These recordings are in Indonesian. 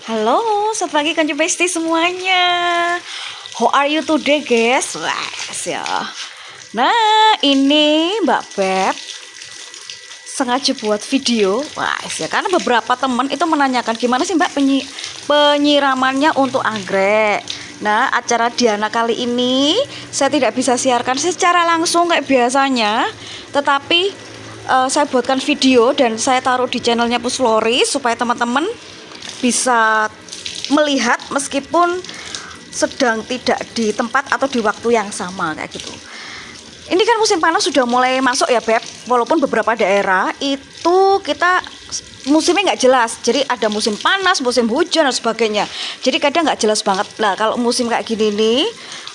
Halo, selamat pagi Kanji Besti semuanya. How are you today, guys? Wes ya. Nah, ini Mbak Beb sengaja buat video, wes ya. Karena beberapa teman itu menanyakan gimana sih Mbak penyiramannya untuk anggrek. Nah, acara Diana kali ini saya tidak bisa siarkan secara langsung kayak biasanya, tetapi saya buatkan video dan saya taruh di channelnya Pusflori supaya teman-teman bisa melihat meskipun sedang tidak di tempat atau di waktu yang sama kayak gitu. Ini kan musim panas sudah mulai masuk ya Beb. Walaupun beberapa daerah itu kita musimnya nggak jelas. Jadi ada musim panas, musim hujan dan sebagainya. Jadi kadang nggak jelas banget. Nah kalau musim kayak gini nih,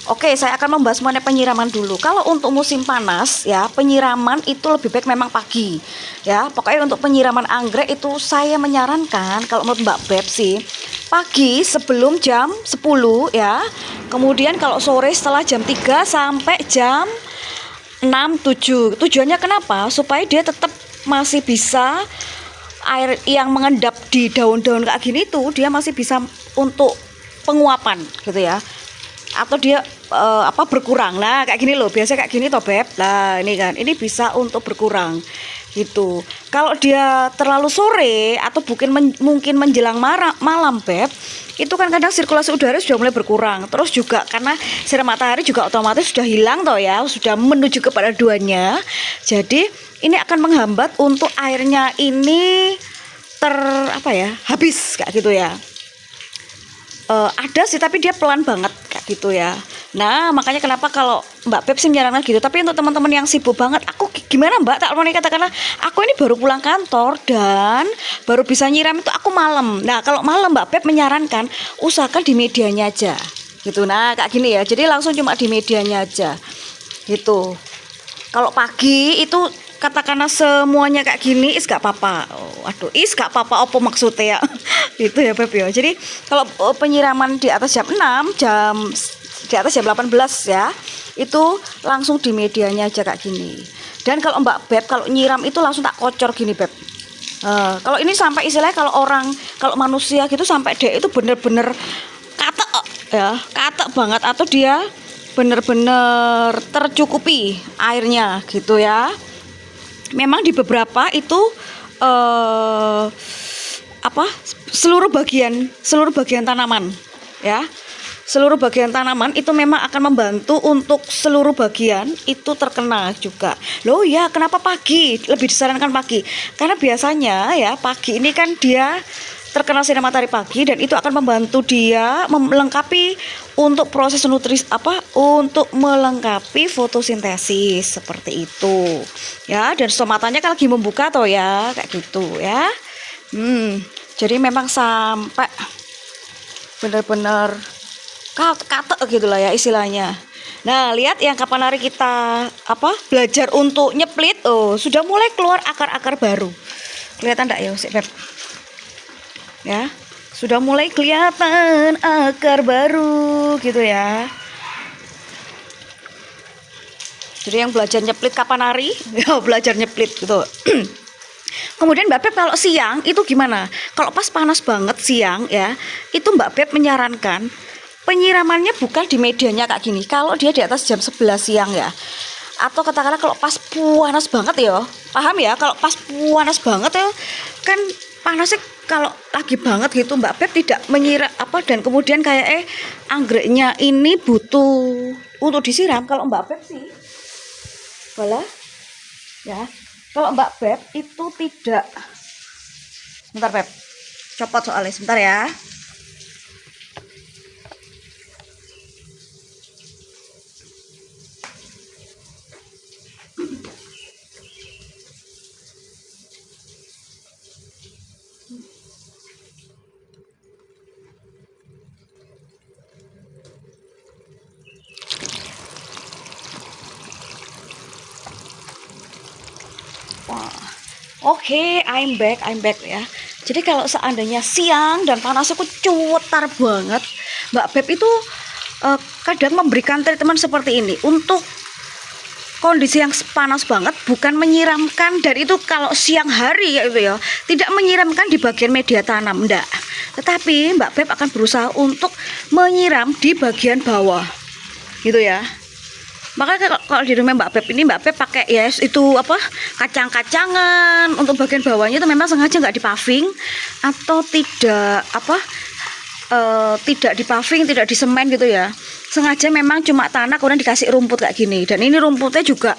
oke, saya akan membahas mengenai penyiraman dulu. Kalau untuk musim panas ya, penyiraman itu lebih baik memang pagi. Ya, pokoknya untuk penyiraman anggrek itu saya menyarankan kalau menurut Mbak Beb sih pagi sebelum jam 10 ya. Kemudian kalau sore setelah jam 3 sampai jam 6 7. Tujuannya kenapa? Supaya dia tetap masih bisa air yang mengendap di daun-daun kayak gini tuh dia masih bisa untuk penguapan gitu ya. Atau dia berkurang. Nah kayak gini loh, biasa kayak gini toh Beb. Nah ini kan, ini bisa untuk berkurang gitu. Kalau dia terlalu sore atau mungkin menjelang malam Beb, itu kan kadang sirkulasi udara sudah mulai berkurang. Terus juga karena sinar matahari juga otomatis sudah hilang toh ya, sudah menuju kepada duanya. Jadi ini akan menghambat untuk airnya ini habis kayak gitu ya. Ada sih tapi dia pelan banget kayak gitu ya. Nah makanya kenapa kalau Mbak Beb sih menyarankan gitu. Tapi untuk teman-teman yang sibuk banget, aku gimana Mbak, tak mau katakanlah aku ini baru pulang kantor dan baru bisa nyiram itu aku malam. Nah kalau malam Mbak Beb menyarankan usahakan di medianya aja gitu. Nah kayak gini ya, jadi langsung cuma di medianya aja gitu. Kalau pagi itu katakanlah semuanya kayak gini gak apa-apa. Gak apa-apa apa maksudnya ya. Itu ya Beb ya. Jadi kalau penyiraman di atas jam 6, di atas jam 18 ya, itu langsung di medianya aja kayak gini. Dan kalau Mbak Beb kalau nyiram itu langsung tak kocor gini Beb. Kalau ini sampai istilahnya kalau manusia gitu sampai dia itu bener-bener katek ya, katek banget atau dia bener-bener tercukupi airnya gitu ya. Memang di beberapa itu seluruh bagian tanaman ya. Seluruh bagian tanaman itu memang akan membantu untuk seluruh bagian itu terkena juga. Loh ya, kenapa pagi? Lebih disarankan pagi. Karena biasanya ya pagi ini kan dia terkena sinar matahari pagi dan itu akan membantu dia melengkapi untuk proses untuk melengkapi fotosintesis seperti itu ya. Dan stomatanya kan lagi membuka toh ya kayak gitu ya. Jadi memang sampai benar-benar katek gitu lah ya istilahnya. Nah lihat yang kapan hari kita belajar untuk nyeplit, sudah mulai keluar akar-akar baru. Kelihatan enggak ya Beb? Ya, sudah mulai kelihatan akar baru gitu ya. Jadi yang belajar nyeplit kapan hari? Ya belajar nyeplit gitu. Kemudian Mbak Beb kalau siang itu gimana? Kalau pas panas banget siang ya, itu Mbak Beb menyarankan penyiramannya bukan di medianya kayak gini. Kalau dia di atas jam 11 siang ya, atau katakanlah kalau pas panas banget ya, paham ya? Kalau pas panas banget ya, kan panasnya kalau lagi banget gitu Mbak Beb tidak menyiram dan kemudian kayak anggreknya ini butuh untuk disiram. Kalau Mbak Beb sih boleh ya. Kalau Mbak Beb itu tidak. Sebentar Beb, copot soalnya sebentar ya. Oke, I'm back ya. Jadi kalau seandainya siang dan panasnya cuetar banget, Mbak Beb itu kadang memberikan treatment seperti ini untuk kondisi yang panas banget, bukan menyiramkan. Dan itu kalau siang hari ya itu ya, tidak menyiramkan di bagian media tanam, enggak. Tetapi Mbak Beb akan berusaha untuk menyiram di bagian bawah, gitu ya. Makanya kalau di rumah Mbak Beb ini, Mbak Beb pakai ya itu apa, kacang-kacangan untuk bagian bawahnya itu memang sengaja nggak dipaving atau tidak apa, tidak dipaving, tidak disemen gitu ya. Sengaja memang cuma tanah kemudian dikasih rumput kayak gini. Dan ini rumputnya juga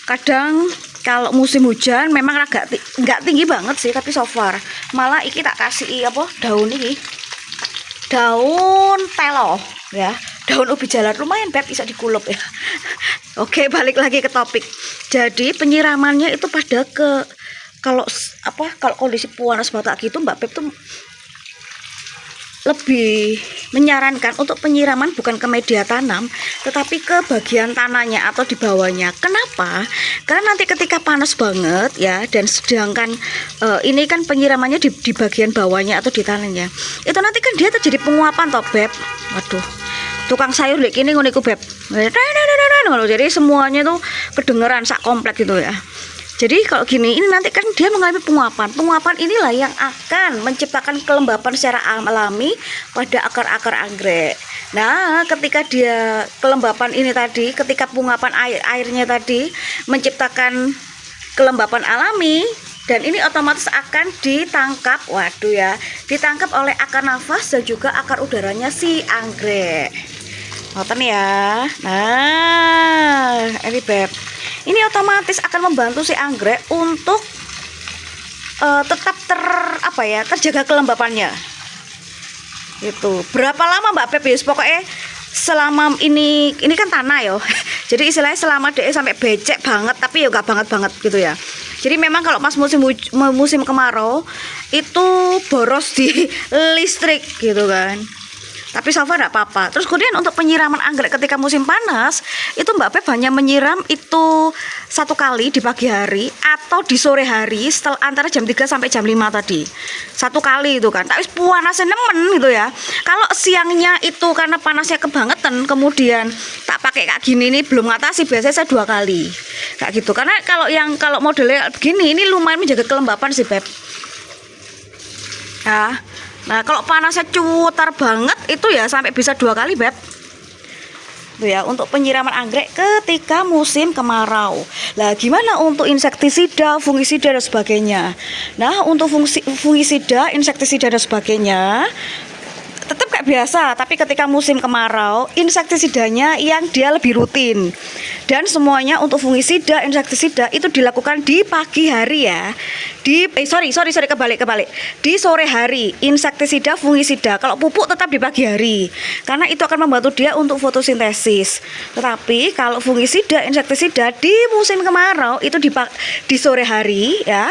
kadang kalau musim hujan memang agak nggak tinggi banget sih, tapi so far malah iki tak kasih apa, daun ini, daun telo ya, daun ubi jalar, lumayan Beb bisa dikulup ya. Oke, balik lagi ke topik. Jadi penyiramannya itu pada ke kalau apa, kalau kondisi panas batak gitu Mbak Beb tuh lebih menyarankan untuk penyiraman bukan ke media tanam tetapi ke bagian tanahnya atau di bawahnya. Kenapa? Karena nanti ketika panas banget ya, dan sedangkan ini kan penyiramannya di bagian bawahnya atau di tanahnya, itu nanti kan dia terjadi penguapan toh Beb. Waduh, tukang sayur lek kene ngono iku Beb. Jadi semuanya tuh kedengeran sak komplek gitu ya. Jadi kalau gini, ini nanti kan dia mengalami penguapan. Penguapan inilah yang akan menciptakan kelembapan secara alami pada akar-akar anggrek. Nah, ketika dia kelembapan ini tadi, ketika penguapan airnya tadi menciptakan kelembapan alami, dan ini otomatis akan ditangkap, waduh ya, ditangkap oleh akar nafas dan juga akar udaranya si anggrek. Nonton ya. Nah, ini Beb. Ini otomatis akan membantu si anggrek untuk tetap terjaga kelembapannya. Itu. Berapa lama Mbak Beb ya? Pokoknya selama ini kan tanah ya. Jadi istilahnya selama dia sampai becek banget, tapi ya gak banget gitu ya. Jadi memang kalau pas musim kemarau itu boros di listrik gitu kan. Tapi so far enggak apa-apa. Terus kemudian untuk penyiraman anggrek ketika musim panas, itu Mbak Beb hanya menyiram itu 1 kali di pagi hari atau di sore hari setelah antara jam 3 sampai jam 5 tadi. 1 kali itu kan. Tapi panasnya nemen gitu ya. Kalau siangnya itu karena panasnya kebangetan, kemudian tak pakai kayak gini, ini belum ngatasi, biasanya saya 2 kali. Kayak gitu. Karena kalau modelnya begini ini lumayan menjaga kelembapan sih Beb. Ya. Nah, kalau panasnya cutar banget itu ya sampai bisa 2 kali Beb. Tuh ya, untuk penyiraman anggrek ketika musim kemarau. Lah, gimana untuk insektisida, fungisida dan sebagainya? Nah, untuk fungisida, insektisida dan sebagainya tetap kayak biasa, tapi ketika musim kemarau insektisidanya yang dia lebih rutin. Dan semuanya untuk fungisida, insektisida itu dilakukan di pagi hari ya. Kebalik. Di sore hari insektisida, fungisida. Kalau pupuk tetap di pagi hari. Karena itu akan membantu dia untuk fotosintesis. Tetapi kalau fungisida, insektisida di musim kemarau itu di sore hari ya.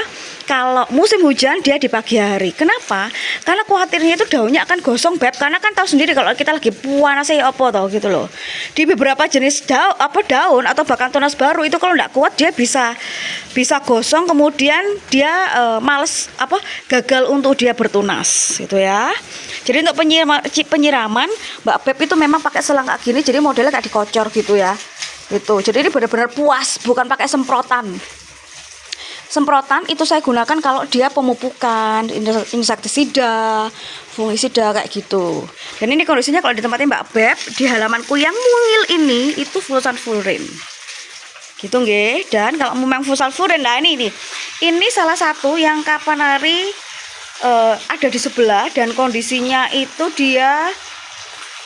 Kalau musim hujan dia di pagi hari. Kenapa? Karena khawatirnya itu daunnya akan gosong Beb. Karena kan tahu sendiri kalau kita lagi panasnya apa tau gitu loh. Di beberapa jenis daun atau bahkan tunas baru itu kalau tidak kuat dia bisa gosong, kemudian dia gagal untuk dia bertunas gitu ya. Jadi untuk penyiraman Mbak Beb itu memang pakai selang kayak gini, jadi modelnya kayak dikocor gitu ya. Gitu. Jadi ini benar-benar puas, bukan pakai semprotan. Semprotan itu saya gunakan kalau dia pemupukan, insektisida, fungisida kayak gitu. Dan ini kondisinya kalau di tempatnya Mbak Beb di halamanku yang mungil ini itu fluosulfurin. Gitu nggih. Dan kalau memang fluosulfurin, nah ini nih. Ini salah satu yang kapan hari ada di sebelah dan kondisinya itu dia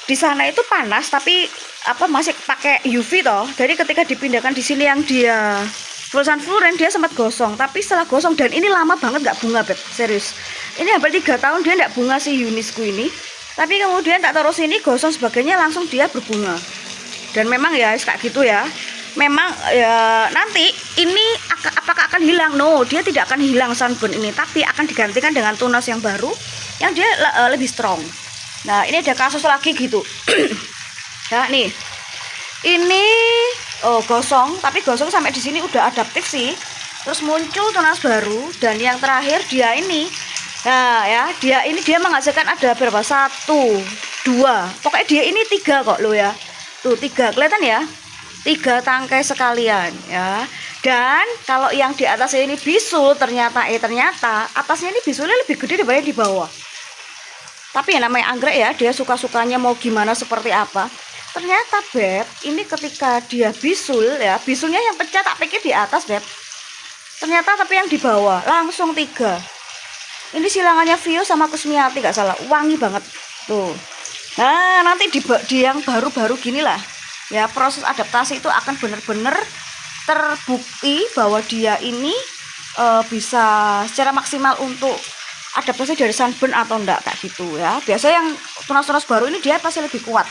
di sana itu panas tapi masih pakai UV toh. Jadi ketika dipindahkan di sini yang dia fluosulfurin dia sempat gosong, tapi setelah gosong dan ini lama banget nggak bunga Beb, serius. Ini hampir 3 tahun dia nggak bunga si Yunisku ini. Tapi kemudian tak taruh sini gosong sebagainya langsung dia berbunga. Dan memang ya kayak gitu ya. Memang ya nanti ini apakah akan hilang? No, dia tidak akan hilang sunburn ini, tapi akan digantikan dengan tunas yang baru yang dia lebih strong. Nah, ini ada kasus lagi gitu. Ya nih. Ini gosong, tapi gosong sampai di sini udah adaptif sih. Terus muncul tunas baru dan yang terakhir dia ini. Nah, ya, dia menghasilkan ada berapa? 1, 2. Pokoknya dia ini 3 kok lo ya. Tuh 3, kelihatan ya? 3 tangkai sekalian ya. Dan kalau yang di atasnya ini bisul ternyata atasnya ini bisulnya lebih gede daripada di bawah. Tapi ya namanya anggrek ya, dia suka-sukanya mau gimana seperti apa. Ternyata Beb, ini ketika dia bisul ya, bisulnya yang pecah tak pikir di atas Beb. Ternyata tapi yang di bawah langsung 3. Ini silangannya Vio sama Kusmiati gak salah, wangi banget tuh. Nah nanti di yang baru-baru gini lah ya, proses adaptasi itu akan benar-benar terbukti bahwa dia ini bisa secara maksimal untuk adaptasi dari sunburn atau enggak kayak gitu ya. Biasa yang tunas-tunas baru ini dia pasti lebih kuat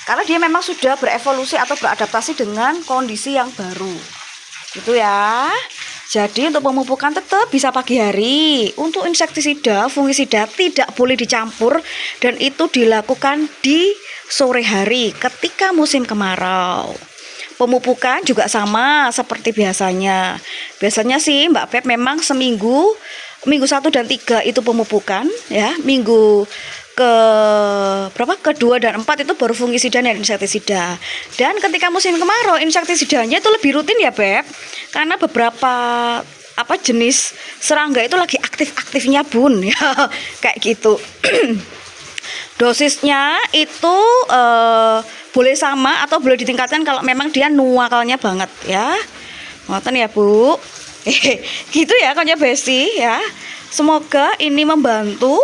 karena dia memang sudah berevolusi atau beradaptasi dengan kondisi yang baru gitu ya. Jadi untuk pemupukan tetap bisa pagi hari. Untuk insektisida, fungisida tidak boleh dicampur dan itu dilakukan di sore hari ketika musim kemarau. Pemupukan juga sama seperti biasanya. Biasanya sih Mbak Beb memang seminggu, minggu 1 dan 3 itu pemupukan ya. Minggu kedua dan 4 itu baru fungisida dan insektisida. Dan ketika musim kemarau insektisidanya itu lebih rutin ya Beb, karena beberapa jenis serangga itu lagi aktif-aktifnya Bun ya kayak gitu. Dosisnya itu boleh sama atau boleh ditingkatkan kalau memang dia nuakalnya banget ya. Ngoten ya Bu. Gitu ya Konco Besti ya. Semoga ini membantu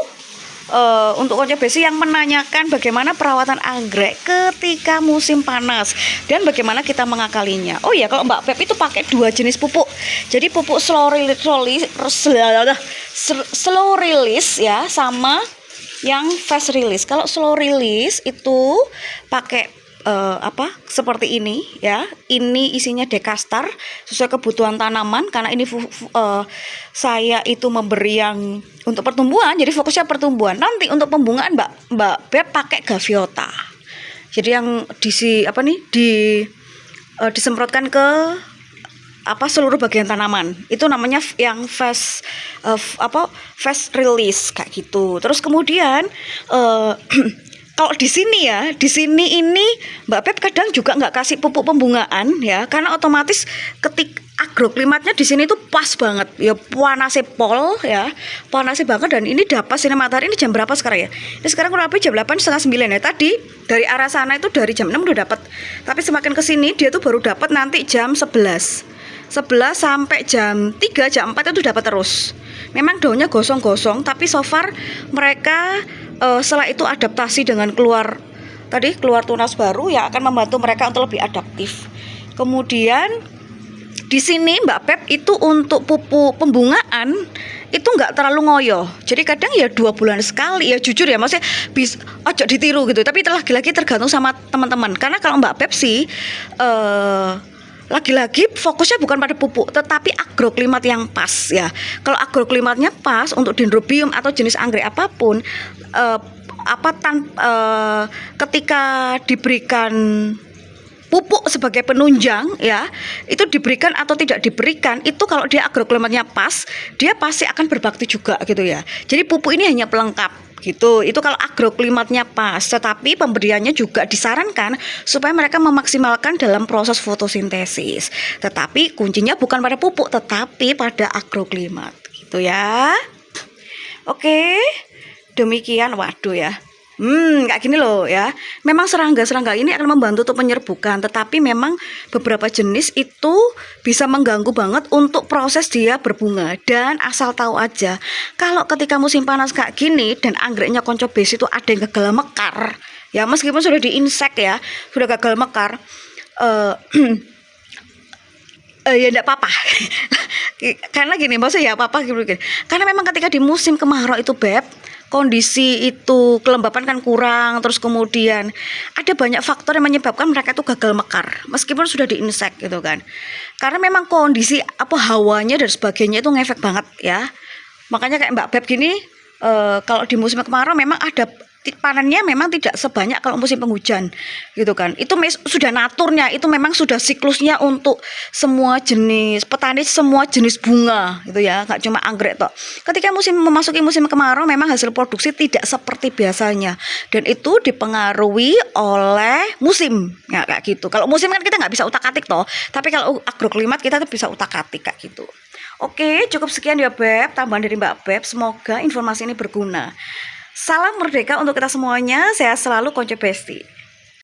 untuk Konco Besti yang menanyakan bagaimana perawatan anggrek ketika musim panas dan bagaimana kita mengakalinya. Oh ya, kalau Mbak Beb itu pakai 2 jenis pupuk. Jadi pupuk slow release ya, sama yang fast release. Kalau slow release itu pakai seperti ini ya. Ini isinya dekastar sesuai kebutuhan tanaman karena ini saya itu memberi yang untuk pertumbuhan, jadi fokusnya pertumbuhan. Nanti untuk pembungaan Mbak Beb pakai gaviota. Jadi yang disemprotkan ke seluruh bagian tanaman. Itu namanya yang fast release kayak gitu. Terus kemudian kalau di sini ini Mbak Beb kadang juga nggak kasih pupuk pembungaan ya, karena otomatis ketik agroklimatnya di sini tuh pas banget ya, panasnya pol ya, panasnya banget. Dan ini dapat sinar matahari ini jam berapa sekarang ya? Ini sekarang kurang lebih jam 8 setengah 9 ya. Tadi dari arah sana itu dari jam 6 udah dapat, tapi semakin kesini dia tuh baru dapat nanti jam 11 sampai jam 3 jam 4 itu dapat terus. Memang daunnya gosong-gosong, tapi so far mereka setelah itu adaptasi dengan keluar tunas baru yang akan membantu mereka untuk lebih adaptif. Kemudian di sini Mbak Beb itu untuk pupuk pembungaan itu nggak terlalu ngoyo. Jadi kadang ya 2 bulan sekali ya, jujur ya, maksudnya ojo ditiru gitu. Tapi lagi-lagi tergantung sama teman-teman. Karena kalau Mbak Beb sih lagi-lagi fokusnya bukan pada pupuk tetapi agroklimat yang pas ya. Kalau agroklimatnya pas untuk dendrobium atau jenis anggrek apapun, ketika diberikan pupuk sebagai penunjang ya, itu diberikan atau tidak diberikan, itu kalau dia agroklimatnya pas, dia pasti akan berbakti juga gitu ya. Jadi pupuk ini hanya pelengkap gitu. Itu kalau agroklimatnya pas, tetapi pemberiannya juga disarankan supaya mereka memaksimalkan dalam proses fotosintesis. Tetapi kuncinya bukan pada pupuk tetapi pada agroklimat gitu ya. Oke. Demikian, waduh ya. Kayak gini loh ya. Memang serangga-serangga ini akan membantu untuk penyerbukan, tetapi memang beberapa jenis itu bisa mengganggu banget untuk proses dia berbunga. Dan asal tahu aja, kalau ketika musim panas kayak gini dan anggreknya Konco Besti itu ada yang gagal mekar, ya meskipun sudah diinsek ya, sudah gagal mekar, ya enggak apa-apa. Karena gini, maksudnya ya apa-apa gitu. Karena memang ketika di musim kemarau itu Beb, kondisi itu kelembapan kan kurang, terus kemudian ada banyak faktor yang menyebabkan mereka itu gagal mekar meskipun sudah diinsek gitu kan. Karena memang kondisi hawanya dan sebagainya itu ngefek banget ya. Makanya kayak Mbak Beb gini, kalau di musim kemarau memang ada panennya memang tidak sebanyak kalau musim penghujan gitu kan. Itu sudah naturnya, itu memang sudah siklusnya untuk semua jenis petani, semua jenis bunga gitu ya, nggak cuma anggrek toh. Ketika memasuki musim kemarau memang hasil produksi tidak seperti biasanya, dan itu dipengaruhi oleh musim ya, kayak gitu. Kalau musim kan kita nggak bisa utak-atik toh, tapi kalau agroklimat kita tuh bisa utak-atik kayak gitu. Oke, cukup sekian ya Beb, tambahan dari Mbak Beb. Semoga informasi ini berguna. Salam merdeka untuk kita semuanya. Sehat selalu Konco Besti.